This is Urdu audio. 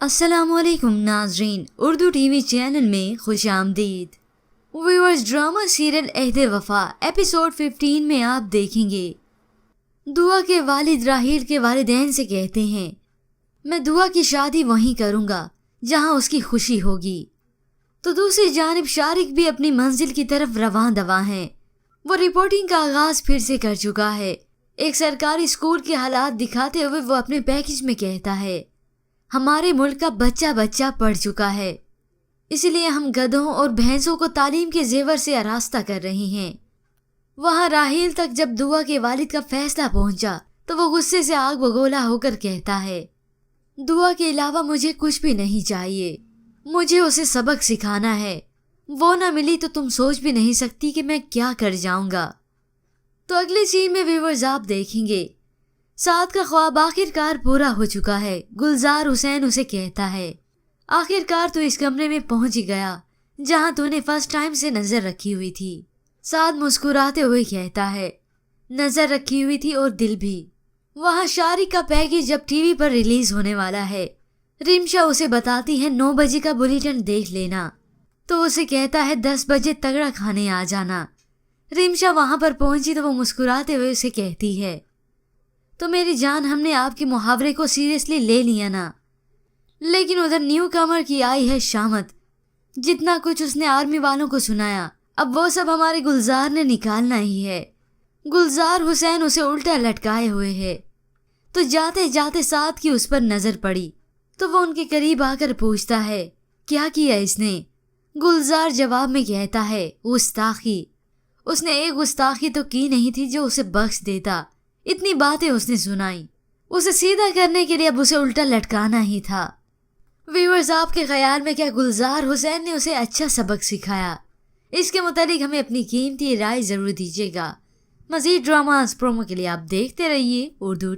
السلام علیکم ناظرین، اردو ٹی وی چینل میں خوش آمدید۔ ویورز، ڈرامہ سیریل عہد وفا ایپیسوڈ 15 میں آپ دیکھیں گے دعا کے والد راحیل کے والدین سے کہتے ہیں میں دعا کی شادی وہیں کروں گا جہاں اس کی خوشی ہوگی، تو دوسری جانب شارق بھی اپنی منزل کی طرف رواں دواں ہیں۔ وہ رپورٹنگ کا آغاز پھر سے کر چکا ہے۔ ایک سرکاری اسکول کے حالات دکھاتے ہوئے وہ اپنے پیکج میں کہتا ہے ہمارے ملک کا بچہ بچہ پڑھ چکا ہے، اس لیے ہم گدھوں اور بھینسوں کو تعلیم کے زیور سے آراستہ کر رہے ہیں۔ وہاں راحیل تک جب دعا کے والد کا فیصلہ پہنچا تو وہ غصے سے آگ بگولا ہو کر کہتا ہے دعا کے علاوہ مجھے کچھ بھی نہیں چاہیے، مجھے اسے سبق سکھانا ہے، وہ نہ ملی تو تم سوچ بھی نہیں سکتی کہ میں کیا کر جاؤں گا۔ تو اگلے سین میں ویورز آپ دیکھیں گے سعد کا خواب آخر کار پورا ہو چکا ہے۔ گلزار حسین اسے کہتا ہے آخر کار تو اس کمرے میں پہنچ گیا جہاں تو نے فرسٹ ٹائم سے نظر رکھی ہوئی تھی۔ سعد مسکراتے ہوئے کہتا ہے نظر رکھی ہوئی تھی اور دل بھی۔ وہاں شارق کا پیکج جب ٹی وی پر ریلیز ہونے والا ہے، ریمشا اسے بتاتی ہے 9 بجے کا بلیٹن دیکھ لینا، تو اسے کہتا ہے 10 بجے تگڑا کھانے آ جانا۔ ریمشا وہاں پر پہنچی تو وہ مسکراتے ہوئے اسے کہتی ہے تو میری جان ہم نے آپ کے محاورے کو سیریسلی لے لیا نا، لیکن ادھر نیو کمر کی آئی ہے شامت، جتنا کچھ اس نے آرمی والوں کو سنایا اب وہ سب ہمارے گلزار نے نکالنا ہی ہے۔ گلزار حسین اسے الٹا لٹکائے ہوئے ہے، تو جاتے جاتے سعد کی اس پر نظر پڑی تو وہ ان کے قریب آ کر پوچھتا ہے کیا کیا اس نے؟ گلزار جواب میں کہتا ہے گستاخی۔ اس نے ایک گستاخی تو کی نہیں تھی جو اسے بخش دیتا، اتنی باتیں اس نے سنائی، اسے سیدھا کرنے کے لیے اب اسے الٹا لٹکانا ہی تھا۔ ویورز، آپ کے خیال میں کیا گلزار حسین نے اسے اچھا سبق سکھایا؟ اس کے متعلق ہمیں اپنی قیمتی رائے ضرور دیجیے گا۔ مزید ڈراماز پرومو کے لیے آپ دیکھتے رہیے اردو